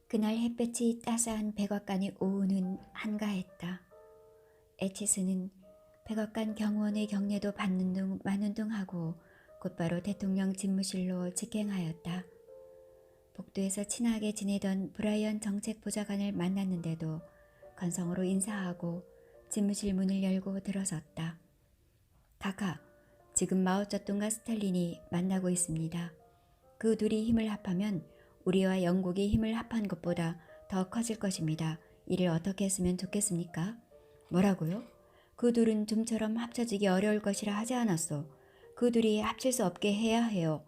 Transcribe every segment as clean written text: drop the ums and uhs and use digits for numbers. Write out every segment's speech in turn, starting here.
그날 햇볕이 따스한 백악관의 오후는 한가했다. 에치스는 백악관 경호원의 경례도 받는 둥 마는 둥 하고 곧바로 대통령 집무실로 직행하였다. 복도에서 친하게 지내던 브라이언 정책보좌관을 만났는데도 건성으로 인사하고 집무실 문을 열고 들어섰다. 카카, 지금 마오쩌둥과 스탈린이 만나고 있습니다. 그 둘이 힘을 합하면 우리와 영국이 힘을 합한 것보다 더 커질 것입니다. 이를 어떻게 했으면 좋겠습니까? 뭐라고요? 그 둘은 좀처럼 합쳐지기 어려울 것이라 하지 않았소. 그 둘이 합칠 수 없게 해야 해요.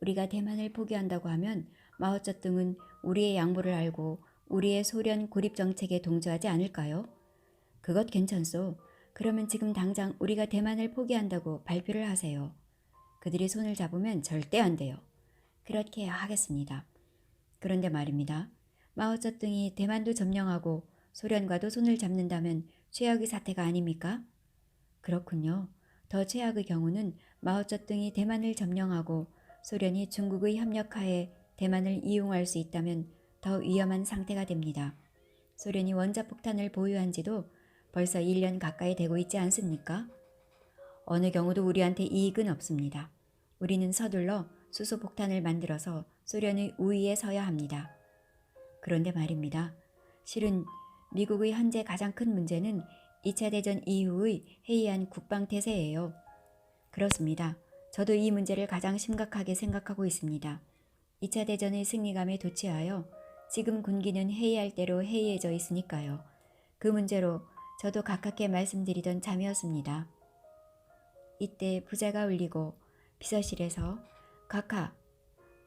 우리가 대만을 포기한다고 하면 마오쩌둥은 우리의 양보를 알고 우리의 소련 고립 정책에 동조하지 않을까요? 그것 괜찮소. 그러면 지금 당장 우리가 대만을 포기한다고 발표를 하세요. 그들이 손을 잡으면 절대 안 돼요. 그렇게 하겠습니다. 그런데 말입니다. 마오쩌둥이 대만도 점령하고 소련과도 손을 잡는다면 최악의 사태가 아닙니까? 그렇군요. 더 최악의 경우는 마오쩌둥이 대만을 점령하고 소련이 중국의 협력하에 대만을 이용할 수 있다면 더 위험한 상태가 됩니다. 소련이 원자폭탄을 보유한 지도 벌써 1년 가까이 되고 있지 않습니까? 어느 경우도 우리한테 이익은 없습니다. 우리는 서둘러 수소폭탄을 만들어서 소련의 우위에 서야 합니다. 그런데 말입니다. 실은 미국의 현재 가장 큰 문제는 2차 대전 이후의 해이한 국방태세예요. 그렇습니다. 저도 이 문제를 가장 심각하게 생각하고 있습니다. 2차 대전의 승리감에 도취하여 지금 군기는 해이할 대로 해이해져 있으니까요. 그 문제로 저도 가깝게 말씀드리던 참이었습니다. 이때 부자가 울리고 비서실에서 카카,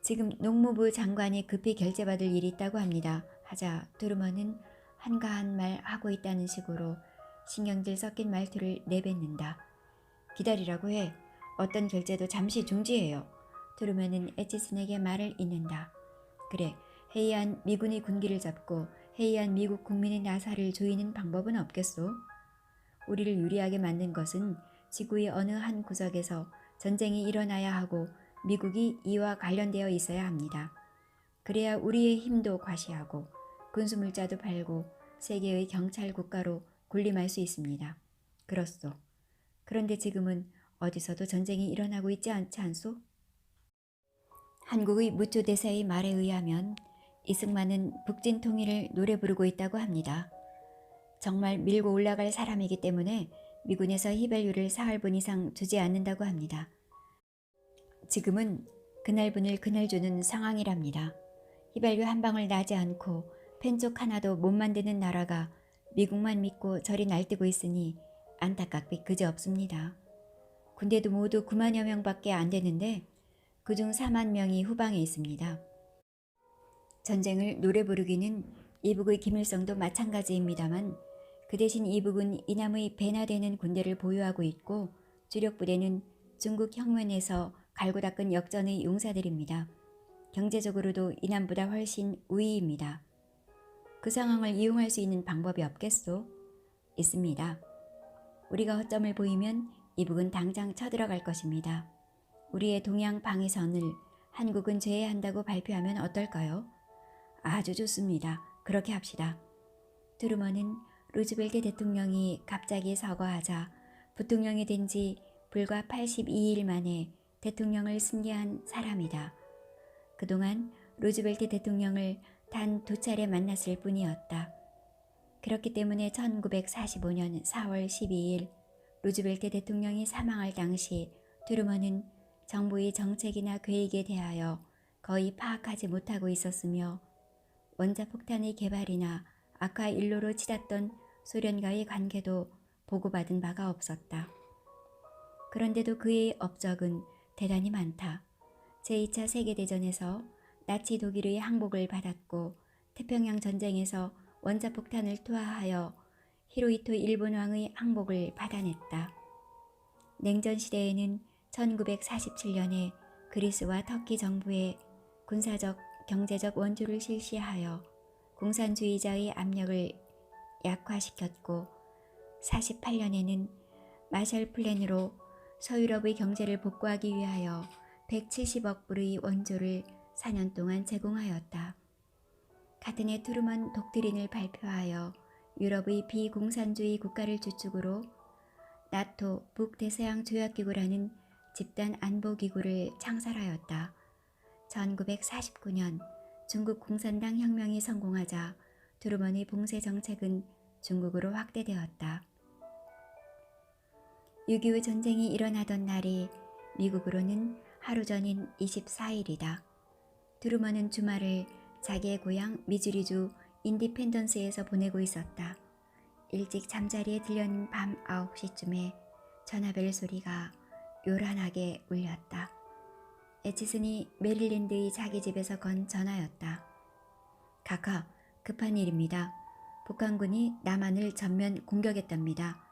지금 농무부 장관이 급히 결재받을 일이 있다고 합니다. 하자 트루먼은 한가한 말 하고 있다는 식으로 신경질 섞인 말투를 내뱉는다. 기다리라고 해. 어떤 결재도 잠시 중지해요. 트루먼은 에치슨에게 말을 잇는다. 그래, 해이한 미군의 군기를 잡고 해이한 미국 국민의 나사를 조이는 방법은 없겠소? 우리를 유리하게 만든 것은 지구의 어느 한 구석에서 전쟁이 일어나야 하고 미국이 이와 관련되어 있어야 합니다. 그래야 우리의 힘도 과시하고 군수물자도 팔고 세계의 경찰 국가로 군림할 수 있습니다. 그렇소. 그런데 지금은 어디서도 전쟁이 일어나고 있지 않지 않소? 한국의 무초대사의 말에 의하면 이승만은 북진 통일을 노래 부르고 있다고 합니다. 정말 밀고 올라갈 사람이기 때문에 미군에서 휘발유를 사흘분 이상 주지 않는다고 합니다. 지금은 그날분을 그날 주는 상황이랍니다. 휘발유 한 방울 나지 않고 펜쪽 하나도 못 만드는 나라가 미국만 믿고 저리 날뛰고 있으니 안타깝기 그지없습니다. 군대도 모두 9만여 명밖에 안 되는데 그중 4만 명이 후방에 있습니다. 전쟁을 노래 부르기는 이북의 김일성도 마찬가지입니다만 그 대신 이북은 이남의 배나 되는 군대를 보유하고 있고 주력 부대는 중국 형면에서 갈고 닦은 역전의 용사들입니다. 경제적으로도 이남보다 훨씬 우위입니다. 그 상황을 이용할 수 있는 방법이 없겠소? 있습니다. 우리가 허점을 보이면 이북은 당장 쳐들어갈 것입니다. 우리의 동양 방위선을 한국은 제외한다고 발표하면 어떨까요? 아주 좋습니다. 그렇게 합시다. 트루먼은 루즈벨트 대통령이 갑자기 서거하자 부통령이 된 지 불과 82일 만에 대통령을 승계한 사람이다. 그동안 루즈벨트 대통령을 단 2차례 만났을 뿐이었다. 그렇기 때문에 1945년 4월 12일 루즈벨트 대통령이 사망할 당시 트루먼은 정부의 정책이나 계획에 대하여 거의 파악하지 못하고 있었으며 원자폭탄의 개발이나 아카 일로로 치닫던 소련과의 관계도 보고받은 바가 없었다. 그런데도 그의 업적은 대단히 많다. 제2차 세계대전에서 나치 독일의 항복을 받았고 태평양 전쟁에서 원자폭탄을 투하하여 히로히토 일본 왕의 항복을 받아냈다. 냉전 시대에는 1947년에 그리스와 터키 정부에 군사적, 경제적 원조를 실시하여 공산주의자의 압력을 약화시켰고 48년에는 마셜 플랜으로 서유럽의 경제를 복구하기 위하여 170억 불의 원조를 4년 동안 제공하였다. 같은 해 트루먼 독트린을 발표하여 유럽의 비공산주의 국가를 주축으로 나토 북대서양 조약기구라는 집단 안보기구를 창설하였다. 1949년 중국 공산당 혁명이 성공하자 트루먼의 봉쇄 정책은 중국으로 확대되었다. 6.25 전쟁이 일어나던 날이 미국으로는 하루 전인 24일이다. 트루먼은 주말을 자기의 고향 미주리주 인디펜던스에서 보내고 있었다. 일찍 잠자리에 들려는 밤 9시쯤에 전화벨 소리가 요란하게 울렸다. 에치슨이 메릴랜드의 자기 집에서 건 전화였다. 카카, 급한 일입니다. 북한군이 남한을 전면 공격했답니다.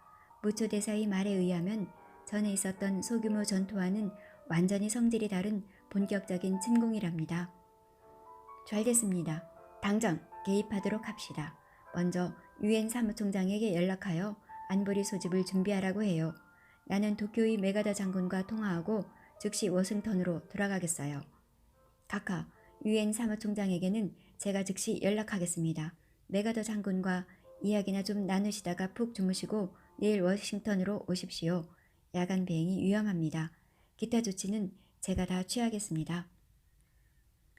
무초대사의 말에 의하면 전에 있었던 소규모 전투와는 완전히 성질이 다른 본격적인 침공이랍니다. 잘 됐습니다. 당장 개입하도록 합시다. 먼저 유엔 사무총장에게 연락하여 안보리 소집을 준비하라고 해요. 나는 도쿄의 메가더 장군과 통화하고 즉시 워싱턴으로 돌아가겠어요. 카카, 유엔 사무총장에게는 제가 즉시 연락하겠습니다. 메가더 장군과 이야기나 좀 나누시다가 푹 주무시고 내일 워싱턴으로 오십시오. 야간 비행이 위험합니다. 기타 조치는 제가 다 취하겠습니다.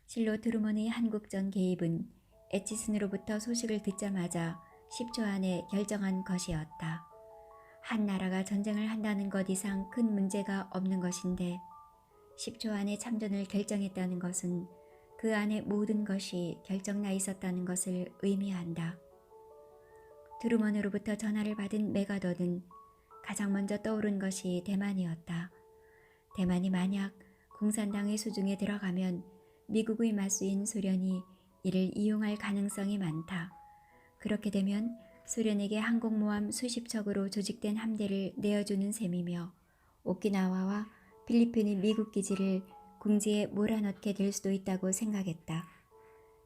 실로 트루먼의 한국전 개입은 에치슨으로부터 소식을 듣자마자 10초 안에 결정한 것이었다. 한 나라가 전쟁을 한다는 것 이상 큰 문제가 없는 것인데 10초 안에 참전을 결정했다는 것은 그 안에 모든 것이 결정나 있었다는 것을 의미한다. 트루먼으로부터 전화를 받은 메가더는 가장 먼저 떠오른 것이 대만이었다. 대만이 만약 공산당의 수중에 들어가면 미국의 맞수인 소련이 이를 이용할 가능성이 많다. 그렇게 되면 소련에게 항공모함 수십 척으로 조직된 함대를 내어주는 셈이며 오키나와와 필리핀의 미국 기지를 궁지에 몰아넣게 될 수도 있다고 생각했다.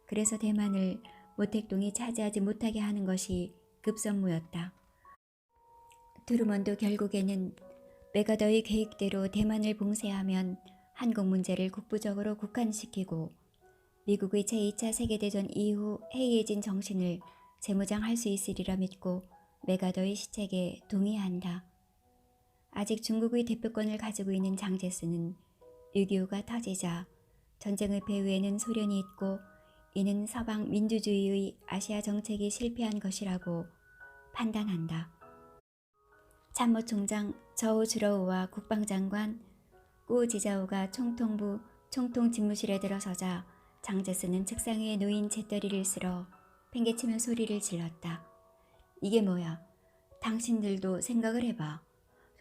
그래서 대만을 모택동이 차지하지 못하게 하는 것이 급선무였다. 트루먼도 결국에는 메가더의 계획대로 대만을 봉쇄하면 한국 문제를 국부적으로 국한시키고 미국의 제2차 세계대전 이후 해이해진 정신을 재무장할 수 있으리라 믿고 메가더의 시책에 동의한다. 아직 중국의 대표권을 가지고 있는 장제스는 6.25가 터지자 전쟁의 배후에는 소련이 있고 이는 서방 민주주의의 아시아 정책이 실패한 것이라고 판단한다. 참모총장 저우주러우와 국방장관 꾸지자오가 총통부 총통집무실에 들어서자 장제스는 책상 위에 놓인 재떨이를 쓸어 팽개치며 소리를 질렀다. 이게 뭐야? 당신들도 생각을 해봐.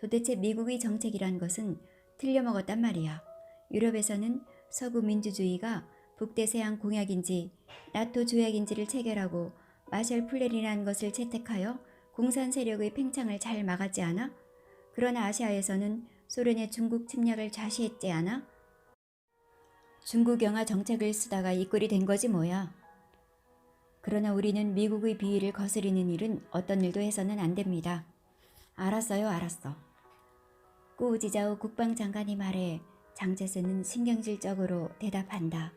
도대체 미국의 정책이란 것은 틀려먹었단 말이야. 유럽에서는 서구 민주주의가 북대서양 공약인지 나토 조약인지를 체결하고 마셜 플랜이라는 것을 채택하여 공산 세력의 팽창을 잘 막았지 않아? 그러나 아시아에서는 소련의 중국 침략을 좌시했지 않아? 중국 영화 정책을 쓰다가 이 꼴이 된 거지 뭐야. 그러나 우리는 미국의 비위를 거스리는 일은 어떤 일도 해서는 안 됩니다. 알았어요, 알았어. 꾸지자오 국방장관이 말해 장제스는 신경질적으로 대답한다.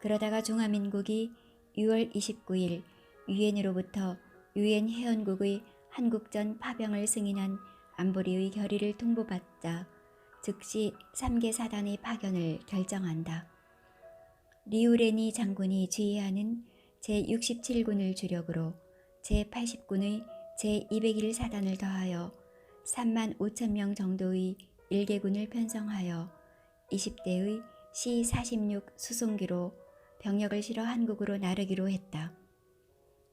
그러다가 중화민국이 6월 29일 유엔으로부터 유엔 회원국의 한국전 파병을 승인한 안보리의 결의를 통보받자 즉시 3개 사단의 파견을 결정한다. 리우레니 장군이 지휘하는 제67군을 주력으로 제80군의 제201사단을 더하여 3만 5천 명 정도의 일개군을 편성하여 20대의 C-46 수송기로 병력을 실어 한국으로 나르기로 했다.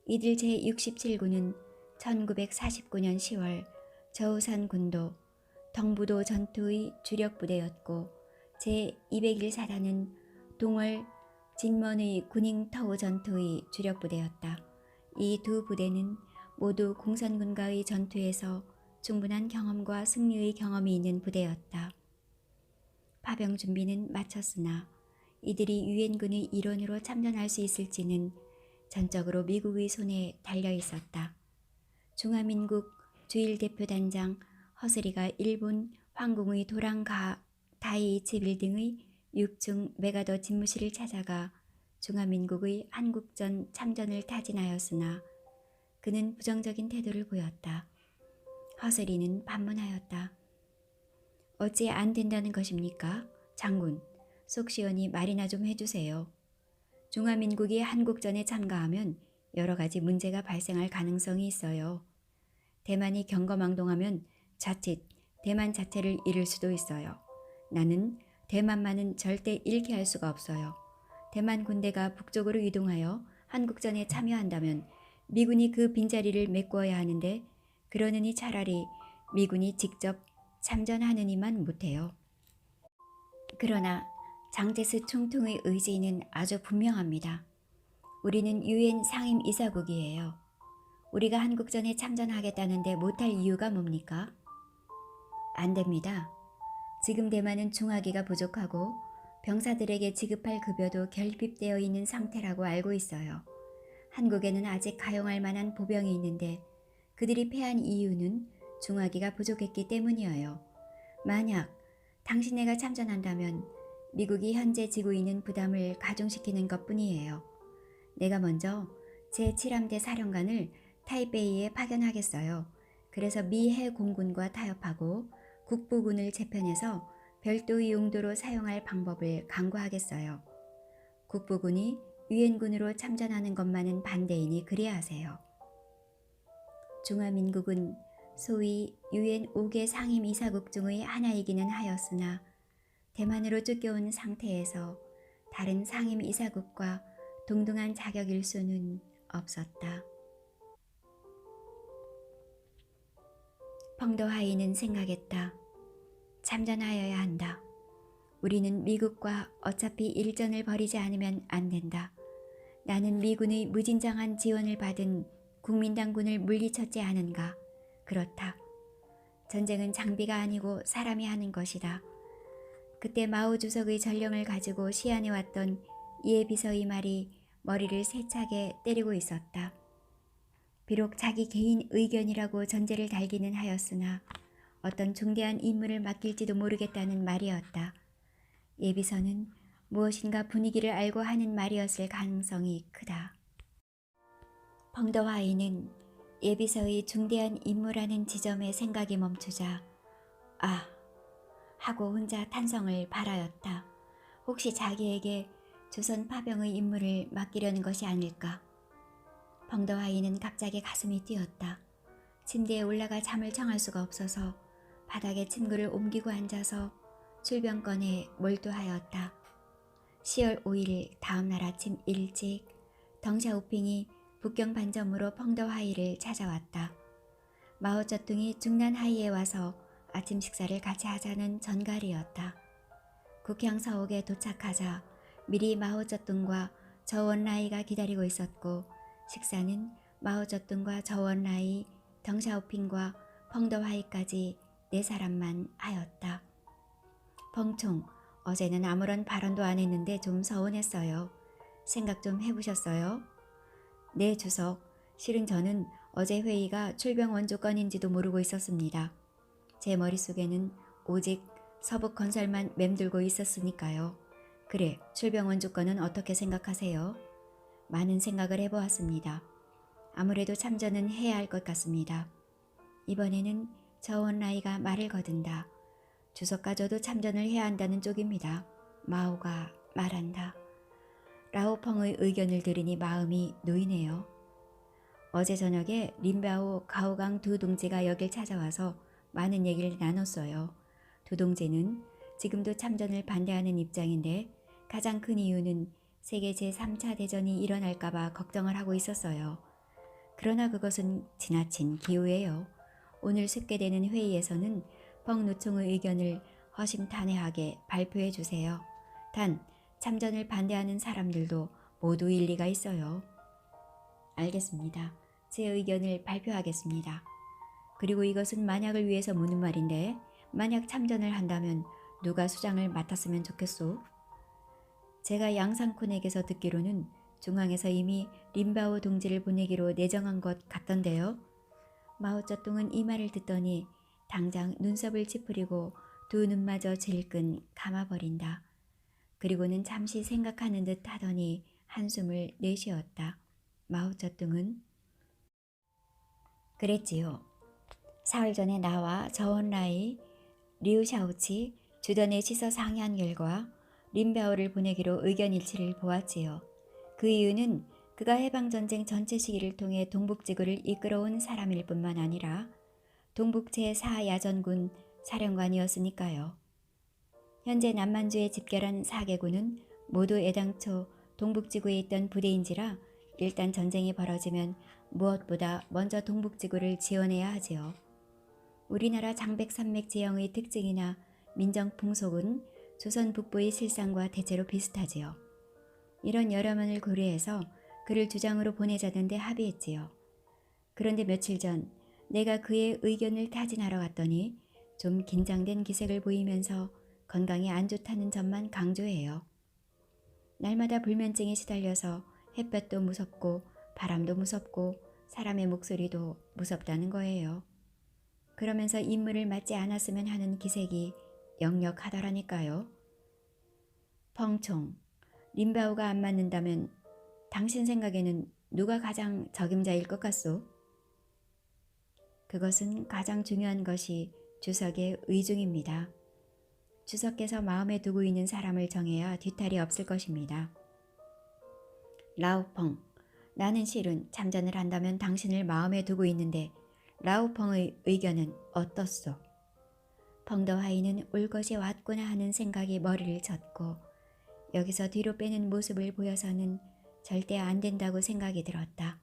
이들 제67군은 1949년 10월 저우산군도 덩부도 전투의 주력 부대였고 제201사단은 동월 진먼의 구닝터우 전투의 주력 부대였다. 이 두 부대는 모두 공산군과의 전투에서 충분한 경험과 승리의 경험이 있는 부대였다. 파병 준비는 마쳤으나 이들이 유엔군의 일원으로 참전할 수 있을지는 전적으로 미국의 손에 달려 있었다. 중화민국 주일대표단장 허스리가 일본 황궁의 도랑가 다이이치 빌딩의 6층 메가더 집무실을 찾아가 중화민국의 한국전 참전을 타진하였으나 그는 부정적인 태도를 보였다. 허슬이는 반문하였다. 어찌 안 된다는 것입니까? 장군, 속 시원히 말이나 좀 해주세요. 중화민국이 한국전에 참가하면 여러 가지 문제가 발생할 가능성이 있어요. 대만이 경거망동하면 자칫 대만 자체를 잃을 수도 있어요. 나는 대만만은 절대 잃게 할 수가 없어요. 대만 군대가 북쪽으로 이동하여 한국전에 참여한다면 미군이 그 빈자리를 메꾸어야 하는데 그러느니 차라리 미군이 직접 참전하느니만 못해요. 그러나 장제스 총통의 의지는 아주 분명합니다. 우리는 유엔 상임이사국이에요. 우리가 한국전에 참전하겠다는데 못할 이유가 뭡니까? 안 됩니다. 지금 대만은 중화기가 부족하고 병사들에게 지급할 급여도 결핍되어 있는 상태라고 알고 있어요. 한국에는 아직 가용할 만한 보병이 있는데 그들이 패한 이유는 중화기가 부족했기 때문이에요. 만약 당신네가 참전한다면 미국이 현재 지고 있는 부담을 가중시키는 것뿐이에요. 내가 먼저 제7함대 사령관을 타이베이에 파견하겠어요. 그래서 미 해공군과 타협하고 국부군을 재편해서 별도의 용도로 사용할 방법을 강구하겠어요. 국부군이 유엔군으로 참전하는 것만은 반대이니 그래야 하세요. 중화민국은 소위 유엔 5개 상임이사국 중의 하나이기는 하였으나 대만으로 쫓겨온 상태에서 다른 상임이사국과 동등한 자격 일수는 없었다. 펑더하이는 생각했다. 참전하여야 한다. 우리는 미국과 어차피 일전을 벌이지 않으면 안 된다. 나는 미군의 무진장한 지원을 받은 국민당군을 물리쳤지 않은가. 그렇다. 전쟁은 장비가 아니고 사람이 하는 것이다. 그때 마오 주석의 전령을 가지고 시안해왔던 이에 비서의 말이 머리를 세차게 때리고 있었다. 비록 자기 개인 의견이라고 전제를 달기는 하였으나 어떤 중대한 임무를 맡길지도 모르겠다는 말이었다. 예비서는 무엇인가 분위기를 알고 하는 말이었을 가능성이 크다. 펑더화이는 예비서의 중대한 임무라는 지점에 생각이 멈추자 아 하고 혼자 탄성을 발하였다. 혹시 자기에게 조선 파병의 임무를 맡기려는 것이 아닐까. 펑더화이는 갑자기 가슴이 뛰었다. 침대에 올라가 잠을 청할 수가 없어서 바닥에 침구를 옮기고 앉아서 출병권에 몰두하였다. 10월 5일 다음날 아침 일찍 덩샤오핑이 북경 반점으로 펑더화이를 찾아왔다. 마오쩌둥이 중난하이에 와서 아침 식사를 같이 하자는 전갈이었다. 국형 서옥에 도착하자 미리 마오쩌둥과 저원라이가 기다리고 있었고 식사는 마오쩌둥과 저원라이, 덩샤오핑과 펑더화이까지 4사람만 하였다. 펑총, 어제는 아무런 발언도 안 했는데 좀 서운했어요. 생각 좀 해보셨어요? 네, 주석. 실은 저는 어제 회의가 출병 원조건인지도 모르고 있었습니다. 제 머릿속에는 오직 서북건설만 맴돌고 있었으니까요. 그래, 출병 원조건은 어떻게 생각하세요? 많은 생각을 해보았습니다. 아무래도 참전은 해야 할 것 같습니다. 이번에는 저원라이가 말을 거둔다. 주석과 저도 참전을 해야 한다는 쪽입니다. 마오가 말한다. 라오펑의 의견을 들으니 마음이 놓이네요. 어제 저녁에 린바오, 가오강 두 동지가 여길 찾아와서 많은 얘기를 나눴어요. 두 동지는 지금도 참전을 반대하는 입장인데 가장 큰 이유는 세계 제3차 대전이 일어날까봐 걱정을 하고 있었어요. 그러나 그것은 지나친 기우예요. 오늘 습계되는 회의에서는 펑노총의 의견을 허심탄회하게 발표해 주세요. 단 참전을 반대하는 사람들도 모두 일리가 있어요. 알겠습니다. 제 의견을 발표하겠습니다. 그리고 이것은 만약을 위해서 묻는 말인데 만약 참전을 한다면 누가 수장을 맡았으면 좋겠소? 제가 양상쿤에게서 듣기로는 중앙에서 이미 린바오 동지를 보내기로 내정한 것 같던데요. 마오쩌둥은 이 말을 듣더니 당장 눈썹을 찌푸리고 두 눈마저 질끈 감아버린다. 그리고는 잠시 생각하는 듯 하더니 한숨을 내쉬었다. 마오쩌둥은 그랬지요. 사흘 전에 나와 저온라이, 리우샤오치, 주던의 시서 상의한 결과 린바오를 보내기로 의견 일치를 보았지요. 그 이유는 그가 해방전쟁 전체 시기를 통해 동북지구를 이끌어온 사람일 뿐만 아니라 동북 제4야전군 사령관이었으니까요. 현재 남만주에 집결한 4개군은 모두 애당초 동북지구에 있던 부대인지라 일단 전쟁이 벌어지면 무엇보다 먼저 동북지구를 지원해야 하지요. 우리나라 장백산맥 지형의 특징이나 민정 풍속은 조선 북부의 실상과 대체로 비슷하지요. 이런 여러 면을 고려해서 그를 주장으로 보내자던 데 합의했지요. 그런데 며칠 전 내가 그의 의견을 타진하러 갔더니 좀 긴장된 기색을 보이면서 건강이 안 좋다는 점만 강조해요. 날마다 불면증에 시달려서 햇볕도 무섭고 바람도 무섭고 사람의 목소리도 무섭다는 거예요. 그러면서 임무를 맡지 않았으면 하는 기색이 역력하더라니까요. 펑총, 린바오가 안 맞는다면 당신 생각에는 누가 가장 적임자일 것 같소? 그것은 가장 중요한 것이 주석의 의중입니다. 주석께서 마음에 두고 있는 사람을 정해야 뒤탈이 없을 것입니다. 라오펑, 나는 실은 참전을 한다면 당신을 마음에 두고 있는데 라오펑의 의견은 어떻소? 펑더하이는 올 것이 왔구나 하는 생각이 머리를 젓고 여기서 뒤로 빼는 모습을 보여서는 절대 안 된다고 생각이 들었다.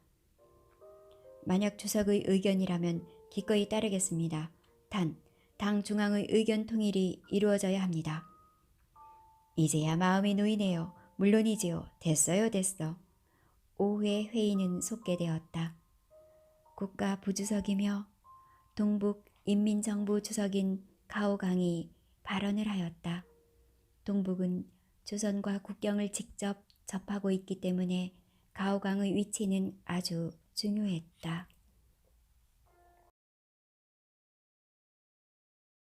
만약 주석의 의견이라면 기꺼이 따르겠습니다. 단, 당 중앙의 의견 통일이 이루어져야 합니다. 이제야 마음이 놓이네요. 물론이지요. 됐어요, 됐어. 오후에 회의는 속개되었다. 국가 부주석이며 동북 인민정부 주석인 가오강이 발언을 하였다. 동북은 조선과 국경을 직접 접하고 있기 때문에 가오강의 위치는 아주 중요했다.